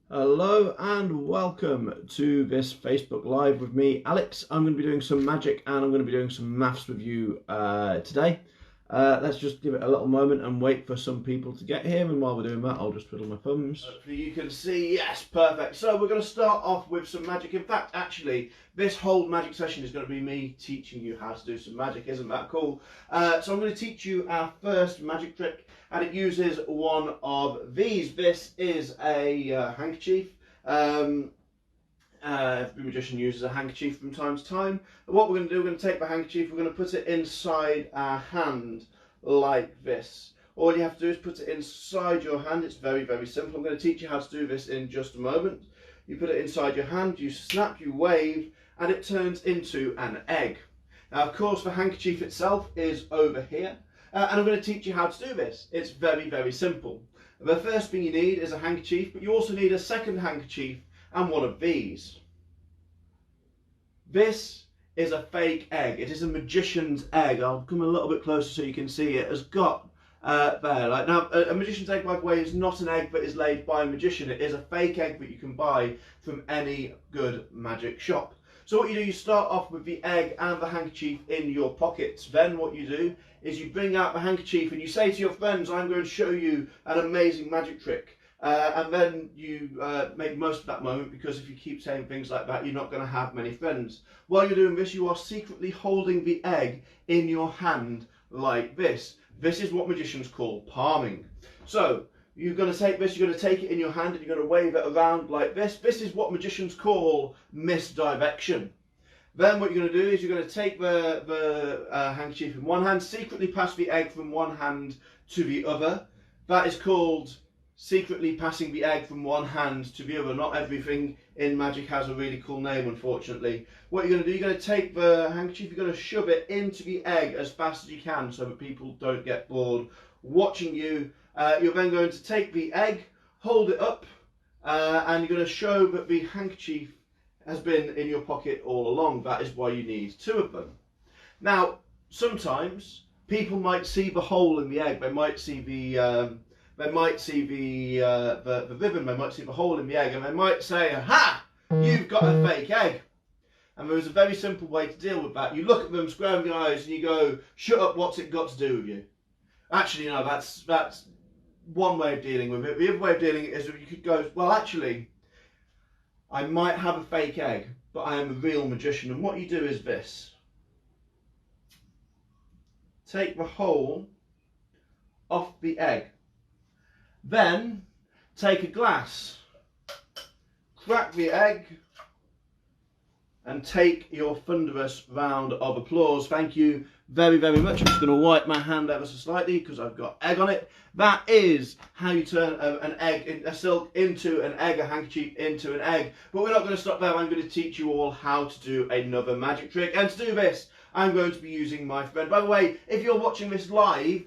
Hello and welcome to this Facebook Live with me, Alex. I'm going to be doing some magic and I'm going to be doing some maths with you today. Let's just give it a little moment and wait for some people to get here, and while we're doing that I'll just twiddle my thumbs. Hopefully you can see, yes, perfect. So we're going to start off with some magic. In fact, actually, this whole magic session is going to be me teaching you how to do some magic. Isn't that cool? So I'm going to teach you our first magic trick, and it uses one of these. This is a handkerchief. Every magician uses a handkerchief from time to time. And what we're going to do, we're going to take the handkerchief, we're going to put it inside our hand like this. All you have to do is put it inside your hand. It's very, very simple. I'm going to teach you how to do this in just a moment. You put it inside your hand, you snap, you wave, and it turns into an egg. Now, of course, the handkerchief itself is over here. And I'm going to teach you how to do this. It's very, very simple. The first thing you need is a handkerchief, but you also need a second handkerchief and one of these. This is a fake egg. It is a magician's egg. I'll come a little bit closer so you can see it. It has got there. Like, now, a magician's egg, by the way, is not an egg that is laid by a magician. It is a fake egg that you can buy from any good magic shop. So what you do, you start off with the egg and the handkerchief in your pockets. Then what you do is you bring out the handkerchief and you say to your friends, I'm going to show you an amazing magic trick. And then you make most of that moment, because if you keep saying things like that, you're not going to have many friends. While you're doing this, you are secretly holding the egg in your hand like this. This is what magicians call palming. So you're going to take this, you're going to take it in your hand and you're going to wave it around like this. This is what magicians call misdirection. Then what you're going to do is you're going to take the handkerchief in one hand, secretly pass the egg from one hand to the other. That is called secretly passing the egg from one hand to the other. Not everything in magic has a really cool name, unfortunately. What you're going to do, you're going to take the handkerchief, you're going to shove it into the egg as fast as you can so that people don't get bored watching you. You're then going to take the egg, hold it up, and you're going to show that the handkerchief has been in your pocket all along. That is why you need two of them. Now, sometimes people might see the hole in the egg. They might see the ribbon. They might see the hole in the egg, and they might say, "Aha! You've got a fake egg." And there is a very simple way to deal with that. You look at them, square in the eyes, and you go, "Shut up! What's it got to do with you?" Actually, no. That's one way of dealing with it. The other way of dealing with it is that you could go, "Well, actually, I might have a fake egg, but I am a real magician." And what you do is this. Take the hole off the egg. Then take a glass, crack the egg, and take your thunderous round of applause. Thank you very, very much. I'm just going to wipe my hand ever so slightly because I've got egg on it. That is how you turn an egg, a silk into an egg, a handkerchief into an egg. But we're not going to stop there. I'm going to teach you all how to do another magic trick. And to do this, I'm going to be using my friend. By the way, if you're watching this live,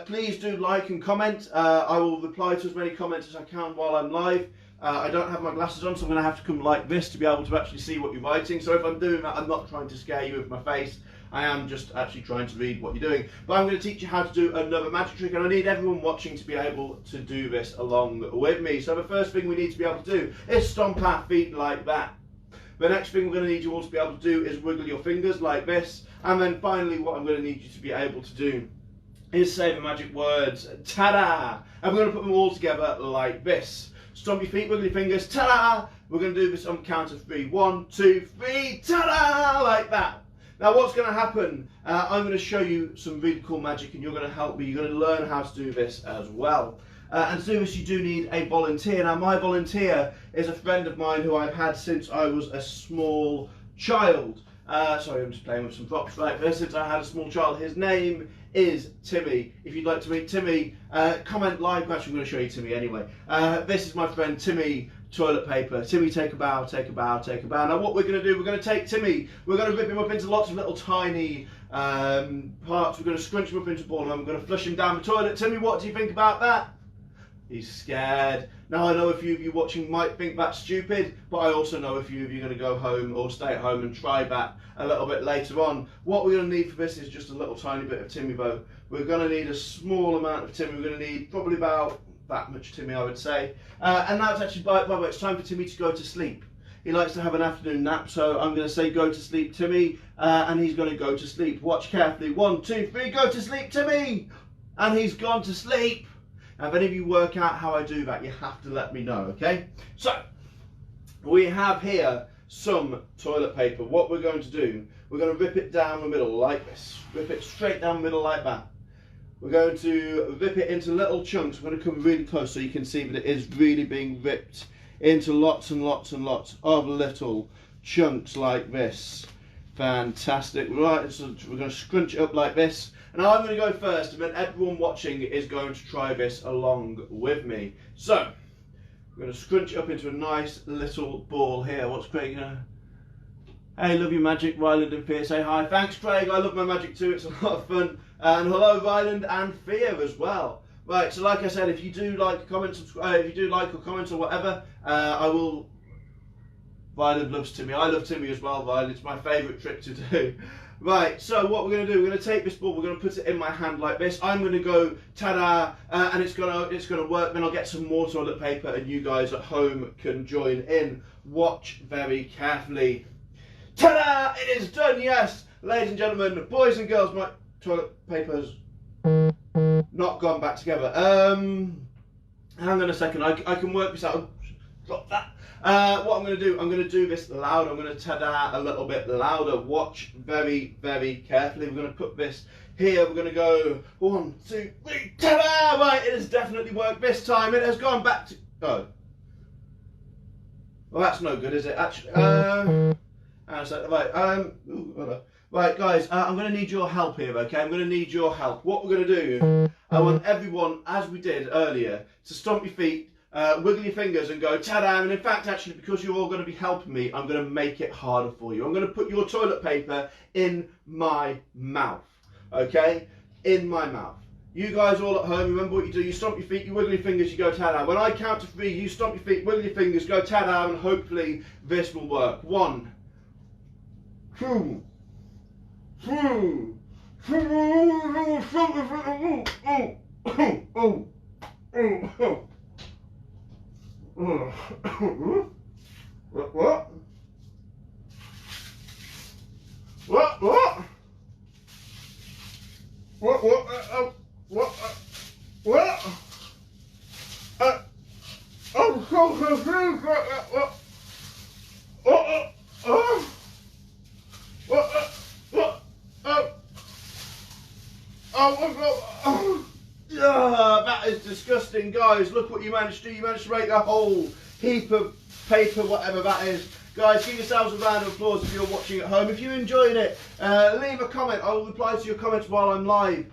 please do like and comment. I will reply to as many comments as I can while I'm live. I don't have my glasses on, so I'm going to have to come like this to be able to actually see what you're writing. So if I'm doing that, I'm not trying to scare you with my face. I am just actually trying to read what you're doing. But I'm going to teach you how to do another magic trick, and I need everyone watching to be able to do this along with me. So the first thing we need to be able to do is stomp our feet like that. The next thing we're going to need you all to be able to do is wiggle your fingers like this. And then finally, what I'm going to need you to be able to do is say the magic words, ta-da! And we're going to put them all together like this. Stomp your feet, wiggle your fingers, ta-da! We're going to do this on the count of 3. 1, 2, 3, ta-da! Like that. Now what's going to happen, I'm going to show you some really cool magic and you're going to help me. You're going to learn how to do this as well. And to do this you do need a volunteer. Now my volunteer is a friend of mine who I've had since I was a small child. Sorry, I'm just playing with some props right there. Since I had a small child, his name is Timmy. If you'd like to meet Timmy, comment like. Actually, I'm going to show you Timmy anyway. This is my friend Timmy Toilet Paper. Timmy, take a bow, take a bow, take a bow. Now what we're going to do, we're going to take Timmy, we're going to rip him up into lots of little tiny parts. We're going to scrunch him up into a ball and we're going to flush him down the toilet. Timmy, what do you think about that? He's scared. Now I know a few of you watching might think that's stupid, but I also know a few of you are going to go home or stay at home and try that a little bit later on. What we're going to need for this is just a little tiny bit of Timmy bow. We're going to need a small amount of Timmy. We're going to need probably about that much Timmy, I would say. And now it's actually, by the way, it's time for Timmy to go to sleep. He likes to have an afternoon nap, so I'm going to say go to sleep, Timmy, and he's going to go to sleep. Watch carefully. 1, 2, 3, go to sleep, Timmy! And he's gone to sleep. Now, if any of you work out how I do that, you have to let me know, okay? So, we have here some toilet paper. What we're going to do, we're going to rip it down the middle like this. Rip it straight down the middle like that. We're going to rip it into little chunks. We're going to come really close so you can see that it is really being ripped into lots and lots and lots of little chunks like this. Fantastic. Right, so we're going to scrunch it up like this. And I'm going to go first, and then everyone watching is going to try this along with me. So, we're going to scrunch it up into a nice little ball here. What's Craig? Hey, love your magic, Ryland and Fear. Say hi. Thanks, Craig. I love my magic too. It's a lot of fun. And hello, Ryland and Fear as well. Right, so like I said, if you do like, comment, subscribe, if you do like or comment or whatever, I will. Violet loves Timmy. I love Timmy as well, Violet. It's my favourite trick to do. Right, so what we're going to do, we're going to take this ball, we're going to put it in my hand like this. I'm going to go, ta-da, and it's going to work. Then I'll get some more toilet paper and you guys at home can join in. Watch very carefully. Ta-da! It is done, yes! Ladies and gentlemen, boys and girls, my toilet paper's not gone back together. Hang on a second, I can work this out. Drop that. What I'm going to do, I'm going to do this loud. I'm going to ta-da a little bit louder. Watch very, very carefully. We're going to put this here. We're going to go 1, 2, 3, ta-da! Right, it has definitely worked this time. It has gone back to... Oh. Well, that's no good, is it? Actually, right, guys, I'm going to need your help here, okay? I'm going to need your help. What we're going to do, I want everyone, as we did earlier, to stomp your feet, wiggle your fingers and go ta-da, and in fact actually because you're all going to be helping me, I'm going to make it harder for you. I'm going to put your toilet paper in my mouth, okay? In my mouth. You guys all at home, remember what you do, you stomp your feet, you wiggle your fingers, you go ta-da. When I count to 3, you stomp your feet, wiggle your fingers, go ta-da, and hopefully this will work. 1, 2, 3, What? I'm so confused. That is disgusting, guys. Look what you managed to do. You managed to make a whole heap of paper, whatever that is. Guys, give yourselves a round of applause if you're watching at home. If you enjoyed it, leave a comment. I will reply to your comments while I'm live.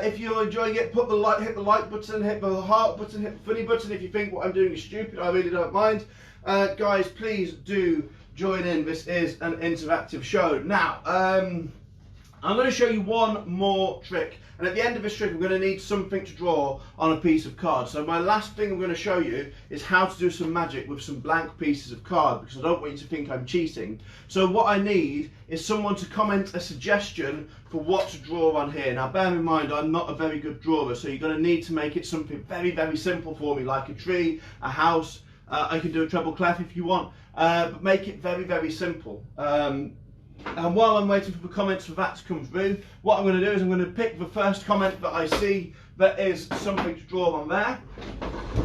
If you're enjoying it, hit the like button, hit the heart button, hit the funny button. If you think what I'm doing is stupid, I really don't mind. Guys, please do join in. This is an interactive show. Now, I'm going to show you one more trick. And at the end of this trick, I'm going to need something to draw on a piece of card. So my last thing I'm going to show you is how to do some magic with some blank pieces of card, because I don't want you to think I'm cheating. So what I need is someone to comment a suggestion for what to draw on here. Now bear in mind, I'm not a very good drawer, so you're going to need to make it something very, very simple for me, like a tree, a house. I can do a treble clef if you want, but make it very, very simple. And while I'm waiting for the comments for that to come through, what I'm going to do is I'm going to pick the first comment that I see that is something to draw on there.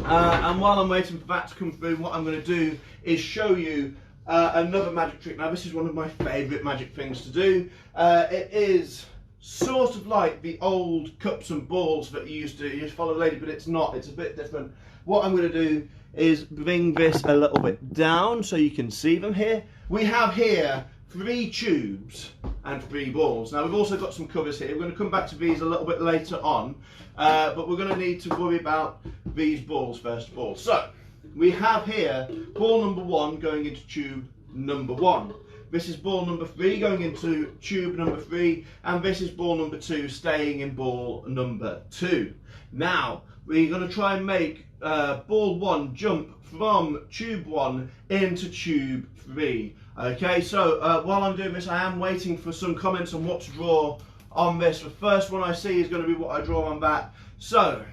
And while I'm waiting for that to come through, what I'm going to do is show you another magic trick. Now this is one of my favourite magic things to do. It is sort of like the old cups and balls that you used to follow lady, but it's not. It's a bit different. What I'm going to do is bring this a little bit down so you can see them here. We have here 3 tubes and 3 balls. Now we've also got some covers here. We're going to come back to these a little bit later on, but we're going to need to worry about these balls first of all. So we have here ball number 1 going into tube number 1. This is ball number 3 going into tube number 3, and this is ball number 2 staying in ball number 2. Now we're going to try and make ball 1 jump from tube 1 into tube 3. Okay, so while I'm doing this, I am waiting for some comments on what to draw on this. The first one I see is going to be what I draw on that. So,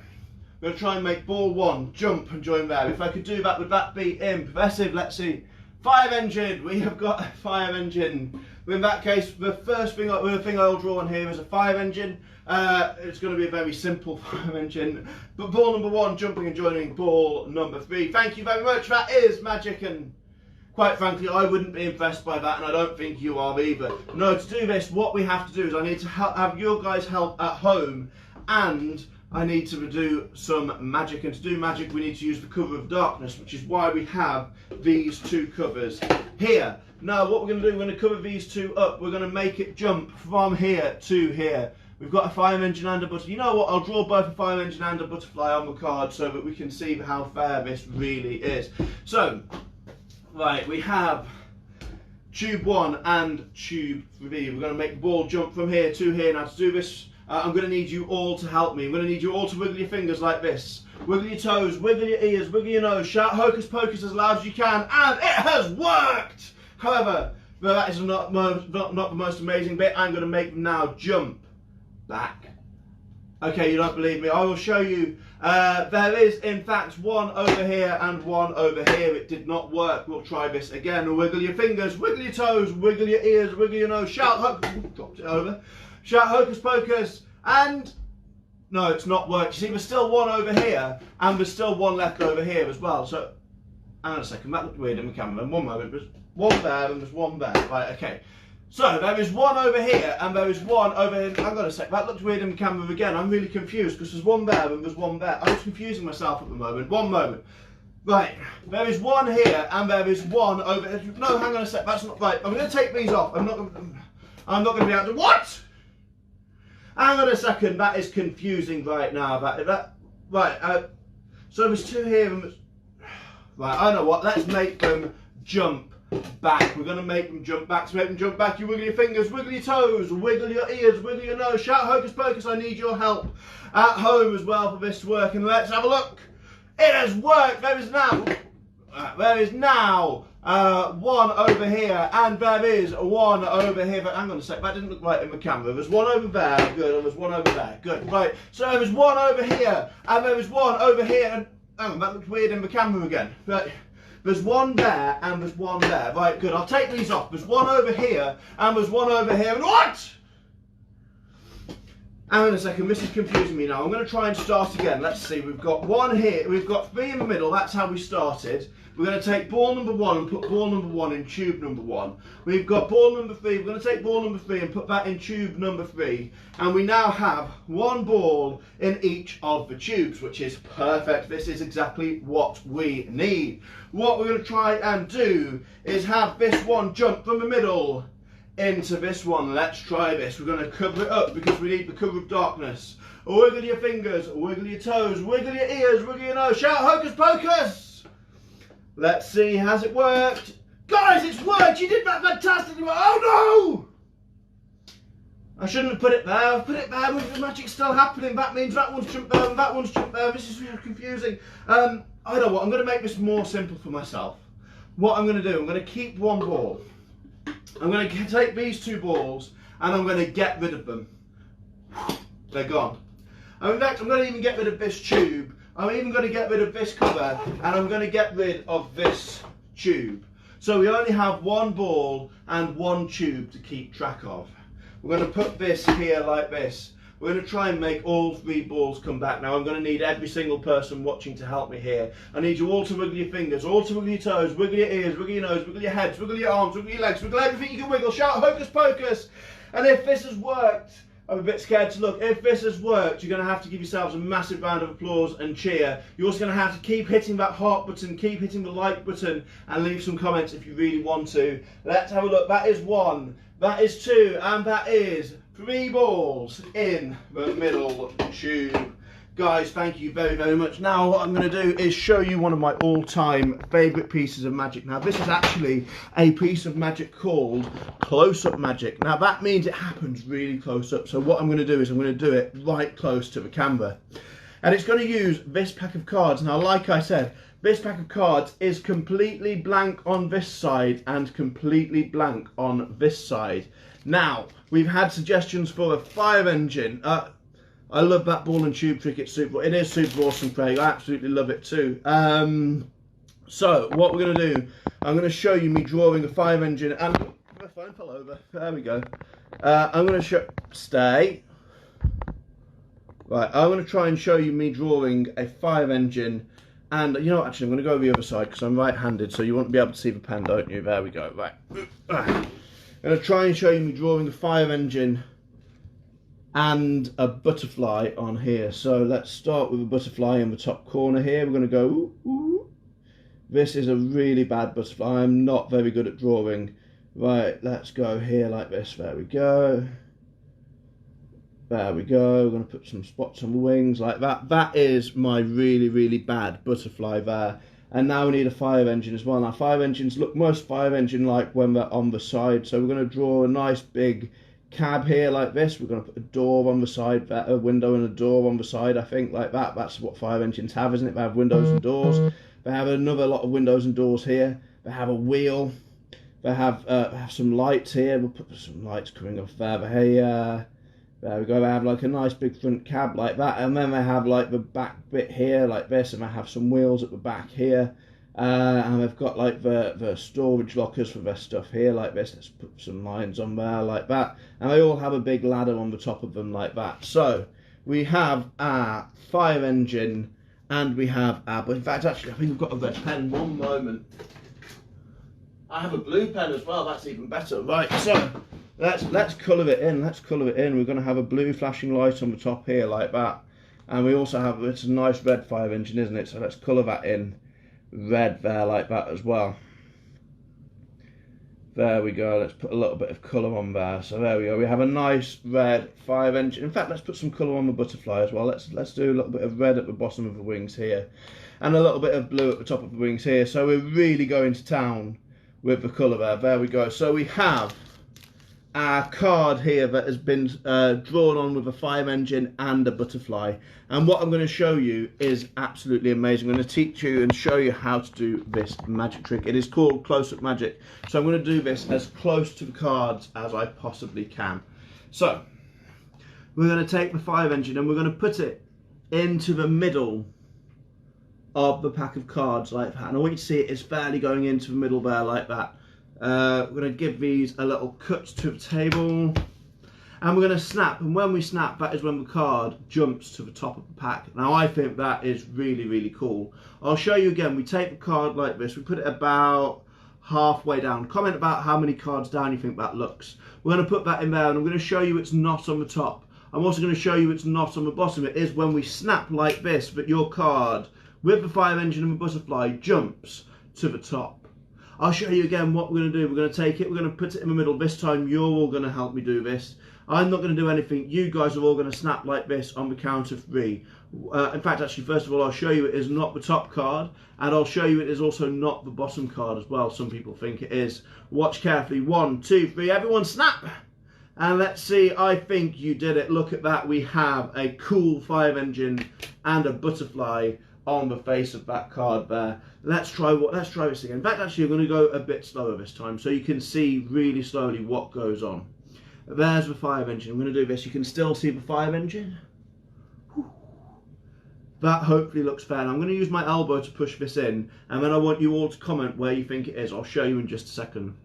I'm going to try and make ball 1 jump and join there. If I could do that, would that be impressive? Let's see. Fire engine. We have got a fire engine. In that case, the thing I'll draw on here is a fire engine. It's going to be a very simple fire engine. But ball number 1 jumping and joining ball number 3. Thank you very much. That is magic, and quite frankly, I wouldn't be impressed by that, and I don't think you are either. No, to do this, what we have to do is I need to have your guys' help at home, and I need to do some magic. And to do magic, we need to use the cover of darkness, which is why we have these 2 covers here. Now, what we're going to do, we're going to cover these 2 up. We're going to make it jump from here to here. We've got a fire engine and a butterfly. You know what? I'll draw both a fire engine and a butterfly on the card so that we can see how fair this really is. So, right, we have tube 1 and tube 3. We're going to make the ball jump from here to here. Now, to do this, I'm going to need you all to help me. I'm going to need you all to wiggle your fingers like this. Wiggle your toes, wiggle your ears, wiggle your nose. Shout hocus pocus as loud as you can, and it has worked! However, that is not the most amazing bit. I'm going to make them now jump back. Okay, you don't believe me? I will show you. There is, in fact, 1 over here and 1 over here. It did not work. We'll try this again. Wiggle your fingers, wiggle your toes, wiggle your ears, wiggle your nose. Shout dropped it over. Shout hocus pocus, and no, it's not worked. You see, there's still 1 over here, and there's still 1 left over here as well. So, hang on a second, that looked weird in the camera. One moment, there's 1 there, and there's 1 there. Right, okay. So, there is 1 over here, and there is 1 over here. Hang on a sec, that looked weird in the camera again. I'm really confused, because there's 1 there, and there's 1 there. I'm just confusing myself at the moment. One moment. Right, there is 1 here, and there is 1 over here. No, hang on a sec, that's not right. I'm going to take these off. I'm not going to be able to... What? Hang on a second, that is confusing right now. So there's 2 here, and right, I know what, let's make them jump back. We're going to make them jump back. To make them jump back, you wiggle your fingers, wiggle your toes, wiggle your ears, wiggle your nose, shout hocus pocus. I need your help at home as well for this to work, and let's have a look. It has worked. There is now 1 over here, and there is 1 over here. But hang on a sec, that didn't look right in the camera. There's 1 over there, good, and there's 1 over there, good, right. So there was 1 over here, and there was 1 over here, and hang on, that looked weird in the camera again. Right. There's 1 there, and there's 1 there. Right, good, I'll take these off. There's 1 over here, and there's 1 over here, and what? Hang on a second, this is confusing me now. I'm going to try and start again. Let's see, we've got 1 here, we've got 3 in the middle, that's how we started. We're going to take ball number 1 and put ball number 1 in tube number 1. We've got ball number 3, we're going to take ball number 3 and put that in tube number 3. And we now have 1 ball in each of the tubes, which is perfect. This is exactly what we need. What we're going to try and do is have this one jump from the middle into this one. Let's try this. We're going to cover it up because we need the cover of darkness. Wiggle your fingers, wiggle your toes, wiggle your ears, wiggle your nose. Shout hocus pocus! Let's see, has it worked? Guys, it's worked! You did that fantastically well! Oh no! I shouldn't have put it there. I've put it there with the magic still happening. That means that one's jumped there and that one's jumped there. This is really confusing. I know what, I'm going to make this more simple for myself. What I'm going to do, I'm going to keep 1 ball. I'm going to take these 2 balls and I'm going to get rid of them. They're gone. And in fact, I'm going to even get rid of this tube. I'm even going to get rid of this cover, and I'm going to get rid of this tube. So we only have 1 ball and 1 tube to keep track of. We're going to put this here like this. We're going to try and make all 3 balls come back. Now I'm going to need every single person watching to help me here. I need you all to wiggle your fingers, all to wiggle your toes, wiggle your ears, wiggle your nose, wiggle your heads, wiggle your arms, wiggle your legs, wiggle everything you can wiggle. Shout hocus pocus! And if this has worked, I'm a bit scared to look. If this has worked, you're going to have to give yourselves a massive round of applause and cheer. You're also going to have to keep hitting that heart button, keep hitting the like button, and leave some comments if you really want to. Let's have a look. That is 1, that is 2, and that is 3 balls in the middle tube. Guys, thank you very, very much. Now what I'm going to do is show you one of my all-time favourite pieces of magic. Now this is actually a piece of magic called close-up magic. Now that means it happens really close up. So what I'm going to do is I'm going to do it right close to the camera. And it's going to use this pack of cards. Now like I said, this pack of cards is completely blank on this side and completely blank on this side. Now, we've had suggestions for a fire engine. I love that ball and tube trick. It is super awesome, Craig. I absolutely love it too. So what we're going to do, I'm going to show you me drawing a 5 engine, and my phone fell over. There we go. I'm going to stay. Right, I'm going to try and show you me drawing a 5 engine, and you know what, actually I'm going to go over the other side because I'm right-handed, so you won't be able to see the pen, don't you? There we go. Right. I'm going to try and show you me drawing a 5 engine and a butterfly on here. So let's start with a butterfly in the top corner here. We're going to go ooh, ooh. This is a really bad butterfly. I'm not very good at drawing. Right, let's go here like this. There we go. There we go. We're going to put some spots on the wings like that. That is my really, really bad butterfly there. And now we need a 5 engine as well. Now 5 engines look most 5 engine like when they're on the side. So we're going to draw a nice big cab here like this. We're going to put a door on the side, a window and a door on the side, I think, like that. That's what 5 engines have, isn't it? They have windows and doors. They have another lot of windows and doors here. They have a wheel. They have some lights here. We'll put some lights coming off there. Here. There we go. They have like a nice big front cab like that, and then they have like the back bit here like this, and they have some wheels at the back here, and they've got like the storage lockers for their stuff here like this. Let's put some lines on there like that, and they all have a big ladder on the top of them like that. So we have our 5 engine, and we have our, but in fact actually I think we've got a red pen. One moment. I have a blue pen as well. That's even better. Right, so let's colour it in. Let's colour it in. We're going to have a blue flashing light on the top here like that, and we also have, it's a nice red 5 engine, isn't it? So let's colour that in red there like that as well. There we go. Let's put a little bit of colour on there. So there we go. We have a nice red 5 engine. In fact, let's put some colour on the butterfly as well. Let's do a little bit of red at the bottom of the wings here, and a little bit of blue at the top of the wings here. So we're really going to town with the colour there. There we go. So we have our card here that has been drawn on with a 5 engine and a butterfly, and what I'm going to show you is absolutely amazing. I'm going to teach you and show you how to do this magic trick. It is called close-up magic, so I'm going to do this as close to the cards as I possibly can. So we're going to take the 5 engine and we're going to put it into the middle of the pack of cards like that, and I want you to see it is fairly going into the middle there like that. We're going to give these a little cut to the table, and we're going to snap, and when we snap, that is when the card jumps to the top of the pack. Now I think that is really, really cool. I'll show you again. We take the card like this, we put it about halfway down. Comment about how many cards down you think that looks. We're going to put that in there, and I'm going to show you it's not on the top. I'm also going to show you it's not on the bottom. It is when we snap like this that your card with the 5 engine and the butterfly jumps to the top. I'll show you again what we're going to do. We're going to take it, we're going to put it in the middle. This time you're all going to help me do this. I'm not going to do anything. You guys are all going to snap like this on the count of 3. In fact, actually, first of all, I'll show you it is not the top card, and I'll show you it is also not the bottom card as well. Some people think it is. Watch carefully. 1, 2, 3. Everyone snap! And let's see, I think you did it. Look at that. We have a cool 5 engine and a butterfly on the face of that card there. Let's try this again. In fact, actually, I'm going to go a bit slower this time so you can see really slowly what goes on. There's the 5 engine. I'm going to do this. You can still see the 5 engine. That hopefully looks fair. And I'm going to use my elbow to push this in, and then I want you all to comment where you think it is. I'll show you in just a second.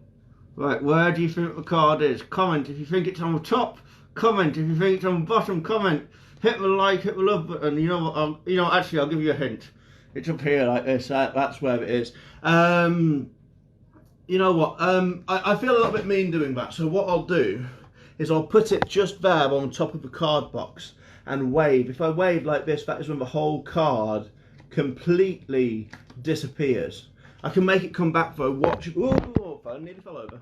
Right, where do you think the card is? Comment if you think it's on the top. Comment if you think it's on the bottom. Comment. Hit the like, hit the love button. You know what? Actually, I'll give you a hint. It's up here like this. That's where it is. You know what? I feel a little bit mean doing that. So what I'll do is I'll put it just there on top of the card box and wave. If I wave like this, that is when the whole card completely disappears. I can make it come back though. Watch. Oh, phone nearly fell over.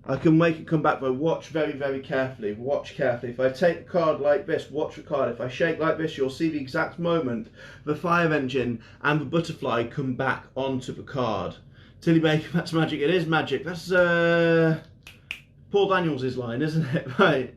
I can make it come back though. Watch very, very carefully. Watch carefully. If I take the card like this, watch the card. If I shake like this, you'll see the exact moment the 5 engine and the butterfly come back onto the card. Tilly Baker, that's magic. It is magic. That's Paul Daniels' line, isn't it? Right.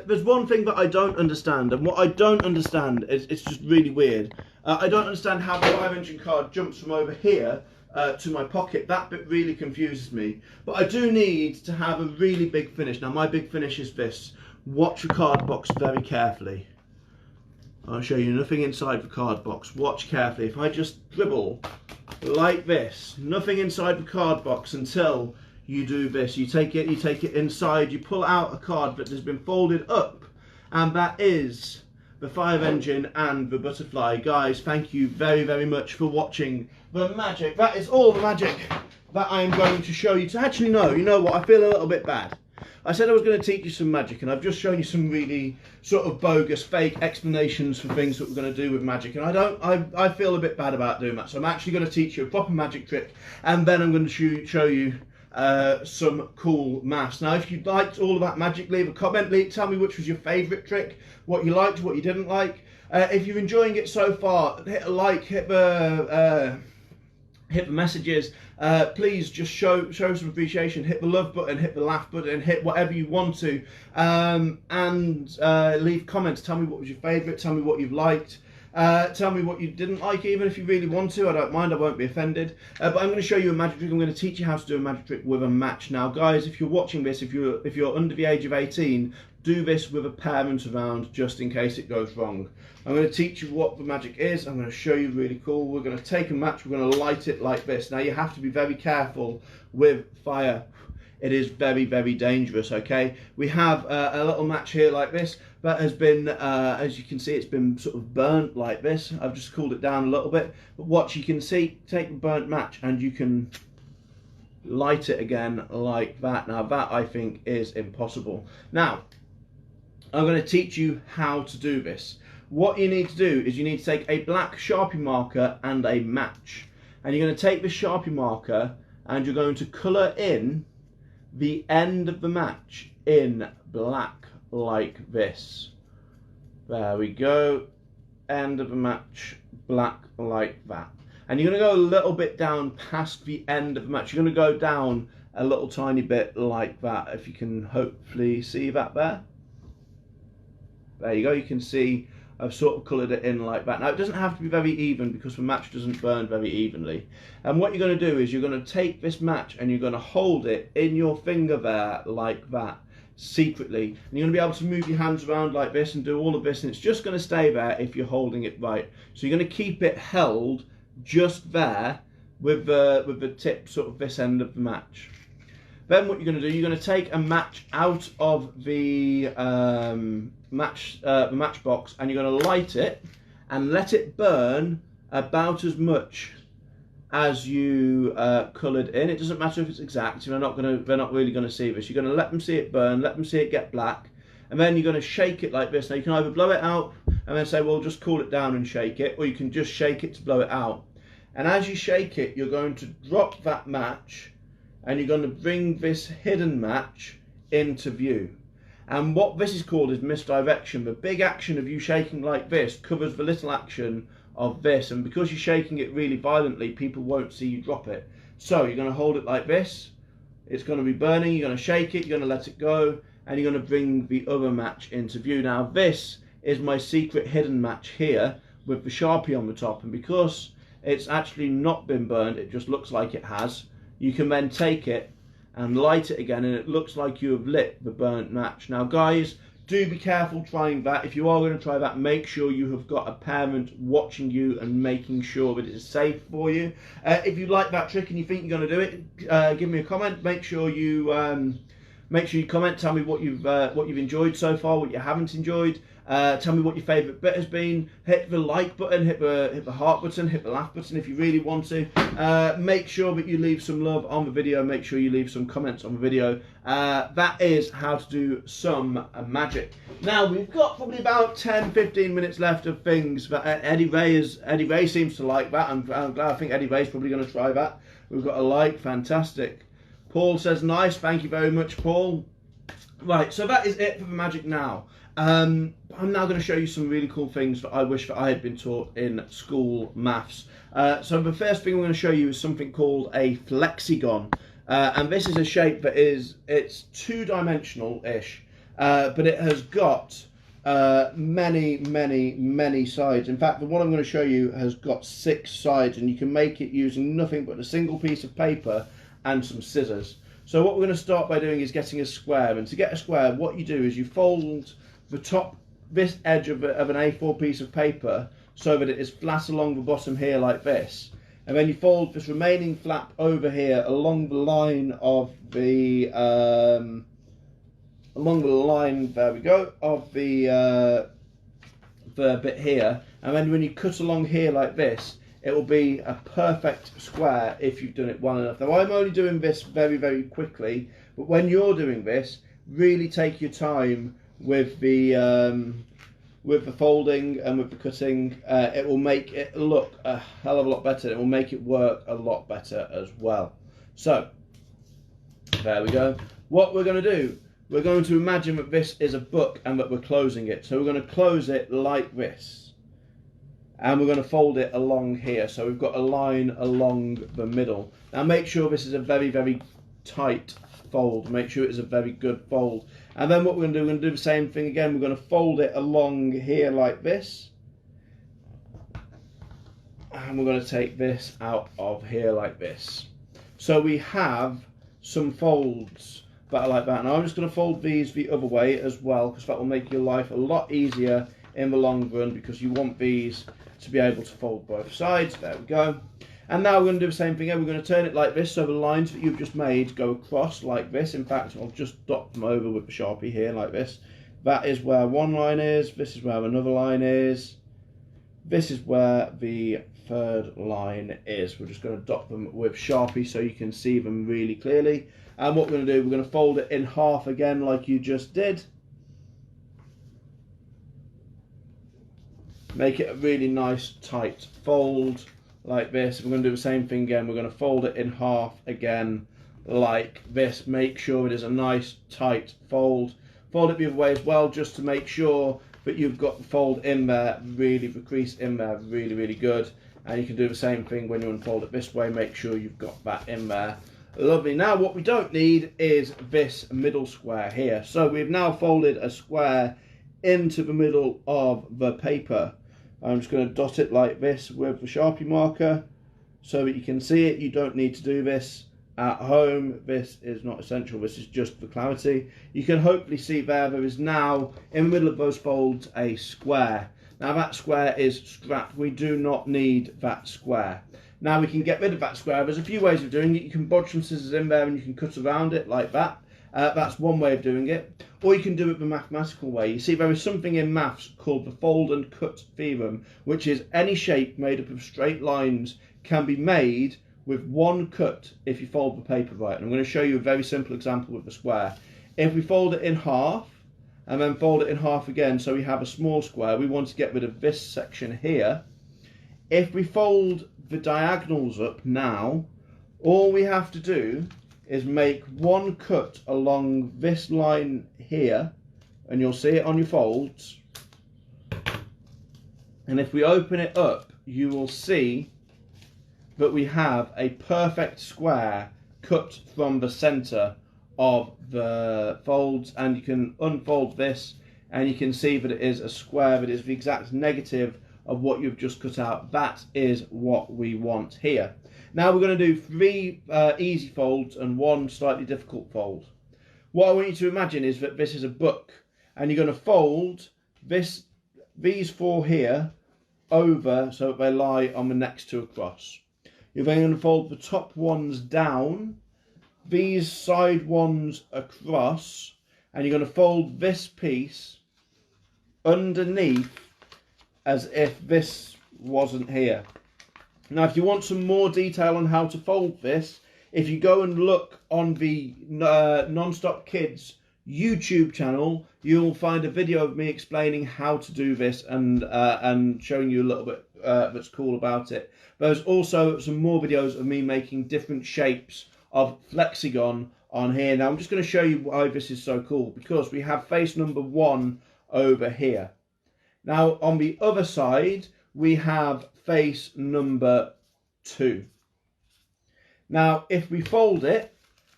There's one thing that I don't understand, and what I don't understand is it's just really weird. I don't understand how the 5 engine card jumps from over here to my pocket. That bit really confuses me. But I do need to have a really big finish. Now my big finish is this. watch the card box very carefully. I'll show you nothing inside the card box. Watch carefully. If I just dribble like this, nothing inside the card box until you do this. You take it inside, you pull out a card that has been folded up, and that is the fire engine and the butterfly. Guys, thank you very, very much for watching the magic. That is all the magic that I am going to show you. Actually, no, you know what? I feel a little bit bad. I said I was going to teach you some magic, and I've just shown you some really sort of bogus, fake explanations for things that we're going to do with magic, and I feel a bit bad about doing that. So I'm actually going to teach you a proper magic trick, and then I'm going to show you some cool maths. Now, if you liked all of that magic, leave a comment, tell me which was your favourite trick, what you liked, what you didn't like. If you're enjoying it so far, hit a like, hit the messages. Please just show some appreciation. Hit the love button, hit the laugh button, hit whatever you want to, and leave comments. Tell me what was your favourite, tell me what you've liked, tell me what you didn't like, even if you really want to. I don't mind, I won't be offended. But I'm going to show you a magic trick. I'm going to teach you how to do a magic trick with a match. Now guys, if you're watching this, if you're under the age of 18, do this with a parent around just in case it goes wrong. I'm going to teach you what the magic is. I'm going to show you really cool. We're going to take a match, we're going to light it like this. Now you have to be very careful with fire. It is very, very dangerous, okay? We have a little match here like this that has been, as you can see, it's been sort of burnt like this. I've just cooled it down a little bit. But watch, you can see, take the burnt match and you can light it again like that. Now that, I think, is impossible. Now, I'm going to teach you how to do this. What you need to do is you need to take a black Sharpie marker and a match. And you're going to take the Sharpie marker and you're going to colour in the end of the match in black like this. There we go. End of the match, black like that. And you're going to go a little bit down past the end of the match. You're going to go down a little tiny bit like that. If you can hopefully see that there. There you go, you can see I've sort of coloured it in like that. Now it doesn't have to be very even because the match doesn't burn very evenly. And what you're going to do is you're going to take this match and you're going to hold it in your finger there like that, secretly. And you're going to be able to move your hands around like this and do all of this, and it's just going to stay there if you're holding it right. So you're going to keep it held just there with the tip sort of this end of the match. Then what you're going to do, you're going to take a match out of the matchbox and you're going to light it and let it burn about as much as you coloured in. It doesn't matter if it's exact, they're not really going to see this. You're going to let them see it burn, let them see it get black, and then you're going to shake it like this. Now you can either blow it out and then say, well, just cool it down and shake it, or you can just shake it to blow it out. And as you shake it, you're going to drop that match and you're going to bring this hidden match into view. And what this is called is misdirection. The big action of you shaking like this covers the little action of this, and because you're shaking it really violently, people won't see you drop it. So you're going to hold it like this, it's going to be burning, you're going to shake it, you're going to let it go, and you're going to bring the other match into view. Now this is my secret hidden match here with the Sharpie on the top, and because it's actually not been burned, it just looks like it has, you can then take it and light it again and it looks like you have lit the burnt match. Now guys, do be careful trying that. If you are going to try that, make sure you have got a parent watching you and making sure that it is safe for you. If you like that trick and you think you're going to do it, give me a comment. Make sure you comment. Tell me what you've enjoyed so far, what you haven't enjoyed. Tell me what your favourite bit has been. Hit the like button, hit the heart button, hit the laugh button if you really want to. Make sure that you leave some love on the video. Make sure you leave some comments on the video. That is how to do some magic. Now we've got probably about 10-15 minutes left of things that Eddie Ray seems to like that. I'm glad. I think Eddie Ray's probably going to try that. We've got a like, fantastic. Paul says nice. Thank you very much, Paul. Right, so that is it for the magic now. I'm now going to show you some really cool things that I wish that I had been taught in school maths. So the first thing I'm going to show you is something called a flexigon. And this is a shape that it's two-dimensional-ish, but it has got many sides. In fact, the one I'm going to show you has got 6 sides, and you can make it using nothing but a single piece of paper and some scissors. So what we're going to start by doing is getting a square, and to get a square, what you do is you fold the top, this edge of an A4 piece of paper so that it is flat along the bottom here like this, and then you fold this remaining flap over here along the line of the there we go, of the bit here, and then when you cut along here like this, it will be a perfect square if you've done it well enough. Now I'm only doing this very, very quickly, but when you're doing this, really take your time with the folding and with the cutting. It will make it look a hell of a lot better. It will make it work a lot better as well. So there we go. What we're going to do, we're going to imagine that this is a book and that we're closing it. So we're going to close it like this. And we're going to fold it along here. So we've got a line along the middle. Now make sure this is a very, very tight fold. Make sure it is a very good fold. And then what we're going to do, we're going to do the same thing again. We're going to fold it along here like this. And we're going to take this out of here like this. So we have some folds that are like that. Now I'm just going to fold these the other way as well, because that will make your life a lot easier in the long run, because you want these to be able to fold both sides. There we go. And now we're going to do the same thing here. We're going to turn it like this, so the lines that you've just made go across like this. In fact, I'll just dot them over with the Sharpie here like this. That is where one line is, this is where another line is, this is where the third line is. We're just going to dot them with Sharpie so you can see them really clearly. And what we're going to do, we're going to fold it in half again like you just did. Make it a really nice tight fold like this. We're going to do the same thing again. We're going to fold it in half again like this. Make sure it is a nice tight fold. Fold it the other way as well, just to make sure that you've got the fold in there, really the crease in there, really, really good. And you can do the same thing when you unfold it this way. Make sure you've got that in there. Lovely. Now what we don't need is this middle square here. So we've now folded a square into the middle of the paper. I'm just going to dot it like this with the Sharpie marker so that you can see it. You don't need to do this at home. This is not essential. This is just for clarity. You can hopefully see there is now in the middle of those folds a square. Now that square is scrapped. We do not need that square. Now we can get rid of that square. There's a few ways of doing it. You can bodge some scissors in there and you can cut around it like that. That's one way of doing it. Or you can do it the mathematical way. You see, there is something in maths called the fold and cut theorem, which is any shape made up of straight lines can be made with one cut if you fold the paper right. And I'm going to show you a very simple example with the square. If we fold it in half and then fold it in half again so we have a small square, we want to get rid of this section here. If we fold the diagonals up now, all we have to do is make one cut along this line here, and you'll see it on your folds. And if we open it up, you will see that we have a perfect square cut from the center of the folds, and you can unfold this and you can see that it is a square that is the exact negative of what you've just cut out. That is what we want here. Now we're going to do 3 easy folds and 1 slightly difficult fold. What I want you to imagine is that this is a book, and you're going to fold these 4 here over so that they lie on the next 2 across. You're then going to fold the top ones down, these side ones across, and you're going to fold this piece underneath as if this wasn't here. Now, if you want some more detail on how to fold this, if you go and look on the Non-Stop Kids YouTube channel, you'll find a video of me explaining how to do this and showing you a little bit that's cool about it. There's also some more videos of me making different shapes of Flexigon on here. Now, I'm just going to show you why this is so cool, because we have face number 1 over here. Now, on the other side, we have face number 2. Now, if we fold it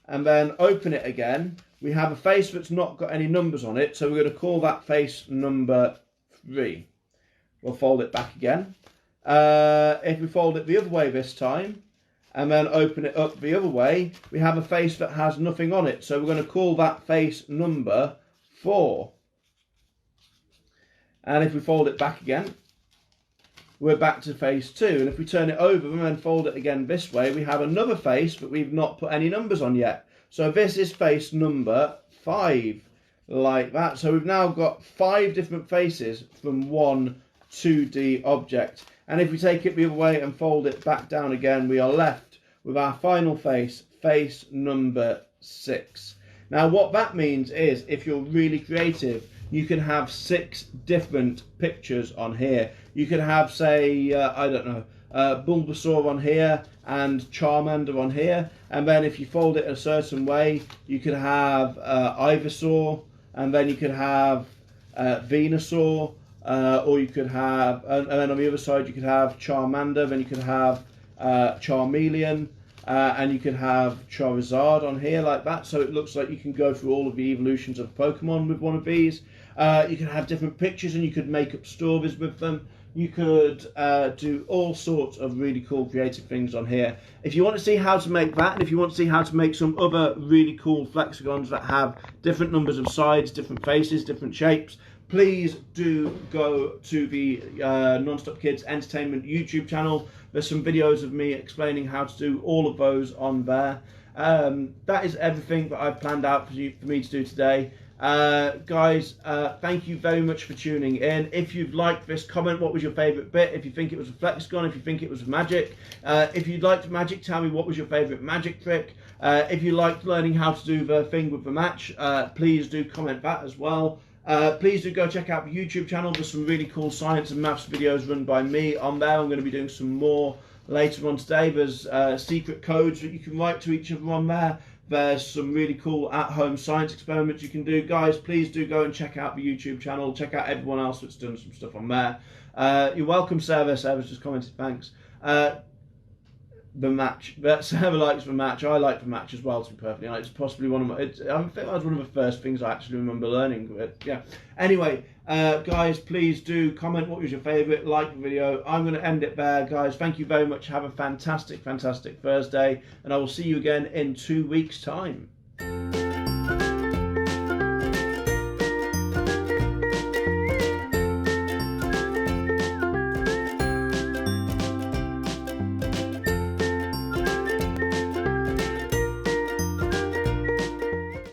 and then open it again, we have a face that's not got any numbers on it, so we're going to call that face number 3. We'll fold it back again. If we fold it the other way this time, and then open it up the other way, we have a face that has nothing on it. So we're going to call that face number 4. And if we fold it back again, we're back to face 2. And if we turn it over and then fold it again this way, we have another face, but we've not put any numbers on yet. So this is face number 5, like that. So we've now got 5 different faces from one 2D object. And if we take it the other way and fold it back down again, we are left with our final face, face number 6. Now what that means is, if you're really creative, you can have 6 different pictures on here. You could have, say, I don't know, Bulbasaur on here and Charmander on here. And then if you fold it a certain way, you could have Ivysaur, and then you could have Venusaur, or you could have, and then on the other side you could have Charmander, then you could have Charmeleon, and you could have Charizard on here like that. So it looks like you can go through all of the evolutions of Pokemon with one of these. You can have different pictures and you could make up stories with them. You could do all sorts of really cool creative things on here. If you want to see how to make that, and if you want to see how to make some other really cool flexagons that have different numbers of sides, different faces, different shapes, please do go to the Non-Stop Kids Entertainment YouTube channel. There's some videos of me explaining how to do all of those on there. That is everything that I've planned out for me to do today. Guys, thank you very much for tuning in. If you've liked this, comment what was your favourite bit. If you think it was a flexagon, if you think it was magic. If you liked magic, tell me what was your favourite magic trick. If you liked learning how to do the thing with the match, please do comment that as well. Please do go check out the YouTube channel. There's some really cool science and maths videos run by me on there. I'm going to be doing some more later on today. There's secret codes that you can write to each other on there. There's some really cool at-home science experiments you can do. Guys, please do go and check out the YouTube channel. Check out everyone else that's done some stuff on there. You're welcome, Sarah. Sarah's just commented, thanks. The match. Sarah likes the match. I like the match as well, to be perfectly honest. It's possibly one of my... I think that was one of the first things I actually remember learning. But yeah. Anyway, guys, please do comment what was your favourite. Like the video. I'm going to end it there, guys. Thank you very much. Have a fantastic, fantastic Thursday. And I will see you again in 2 weeks' time.